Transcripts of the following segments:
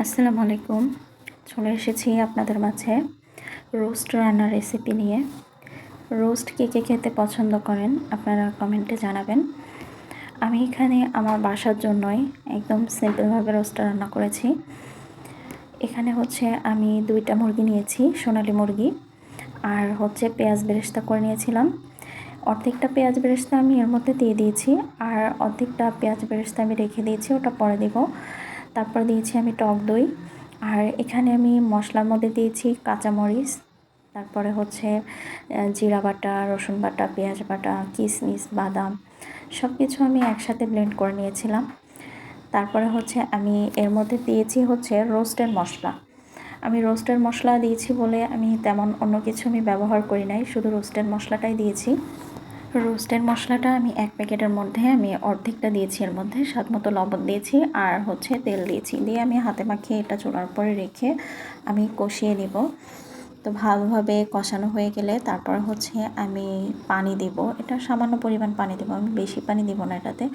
আসসালামু আলাইকুম। চলে এসেছি আপনাদের মাঝে রোস্ট রান্নার রেসিপি নিয়ে। রোস্ট কে কে খেতে পছন্দ করেন আপনারা কমেন্টে জানাবেন। আমি এখানে আমার বাসার জন্যই একদম সিম্পলভাবে রোস্টটা রান্না করেছি। এখানে হচ্ছে আমি 2টা মুরগি নিয়েছি, সোনালী মুরগি, আর হচ্ছে পেঁয়াজ বেরেস্তা করে নিয়েছিলাম। অর্ধেকটা পেঁয়াজ বেরেস্তা আমি এর মধ্যে দিয়ে দিয়েছি, আর অর্ধেকটা পেঁয়াজ বেরেস্তা আমি রেখে দিয়েছি, ওটা পরে দেব। তারপর দিয়েছি আমি টক দই, আর এখানে আমি মশলার মধ্যে দিয়েছি কাঁচামরিচ, তারপরে হচ্ছে জিরা বাটা, রসুন বাটা, পেঁয়াজ বাটা, কিশমিশ, বাদাম সব কিছু আমি একসাথে ব্লেন্ড করে নিয়েছিলাম। তারপরে হচ্ছে আমি এর মধ্যে দিয়েছি হচ্ছে রোস্টের মশলা। আমি রোস্টের মশলা দিয়েছি বলে আমি তেমন অন্য কিছু আমি ব্যবহার করি নাই, শুধু রোস্টের মশলাটাই দিয়েছি। রোস্টের মশলাটা আমি 1 প্যাকেটের মধ্যে আমি অর্ধেকটা দিয়েছি, এর মধ্যে স্বাদ মতো লবণ দিয়েছি আর হচ্ছে তেল দিয়েছি, দিয়ে আমি হাতে মাখিয়ে এটা চুলার উপরে রেখে আমি কষিয়ে নিব। তো ভালোভাবে কষানো হয়ে গেলে তারপর হচ্ছে আমি পানি দিব। এটা সামান্য পরিমাণ পানি দেবো, আমি বেশি পানি দিব না এটাতে,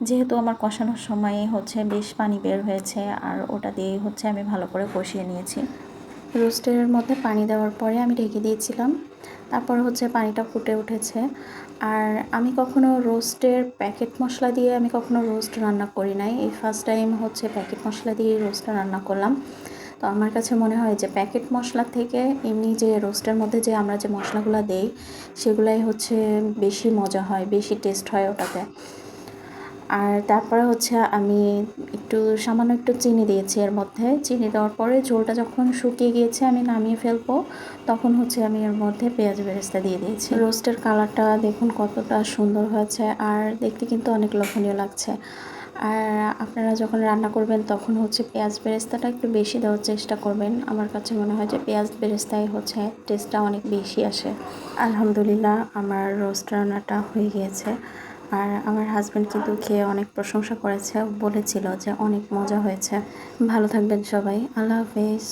যেহেতু আমার কষানোর সময় হচ্ছে বেশ পানি বের হয়েছে, আর ওটা দিয়ে হচ্ছে আমি ভালো করে কষিয়ে নিয়েছি। রোস্টের মধ্যে পানি দেওয়ার পরে আমি ঢেকে দিয়েছিলাম, তারপর হচ্ছে পানিটা ফুটে উঠেছে। আর আমি কখনো রোস্টের প্যাকেট মশলা দিয়ে আমি কখনো রোস্ট রান্না করি নাই, এই ফার্স্ট টাইম হচ্ছে প্যাকেট মশলা দিয়ে রোস্টটা রান্না করলাম। তো আমার কাছে মনে হয় যে প্যাকেট মশলা থেকে এমনি যে রোস্টের মধ্যে যে আমরা যে মশলাগুলো দেই সেগুলাই হচ্ছে বেশি মজা হয়, বেশি টেস্ট হয় ওটাতে। আর তারপরে হচ্ছে আমি সামান্য একটু চিনি দিয়েছি এর মধ্যে। চিনি দেওয়ার পরে ঝোলটা যখন শুকিয়ে গিয়েছে আমি নামিয়ে ফেলবো, তখন হচ্ছে আমি এর মধ্যে পেঁয়াজ বেরেস্তা দিয়ে দিয়েছি। রোস্টের কালারটা দেখুন কতটা সুন্দর হয়েছে, আর দেখতে কিন্তু অনেক লোভনীয় লাগছে। আর আপনারা যখন রান্না করবেন তখন হচ্ছে পেঁয়াজ বেরেস্তাটা একটু বেশি দেওয়ার চেষ্টা করবেন। আমার কাছে মনে হয় যে পেঁয়াজ বেরেস্তায় হচ্ছে টেস্টটা অনেক বেশি আসে। আলহামদুলিল্লাহ, আমার রোস্ট রান্নাটা হয়ে গিয়েছে। আর আমার হাজব্যান্ড কিন্তু খেয়ে অনেক প্রশংসা করেছে, বলেছিল যে অনেক মজা হয়েছে। ভালো থাকবেন সবাই, আল্লাহ হাফেজ।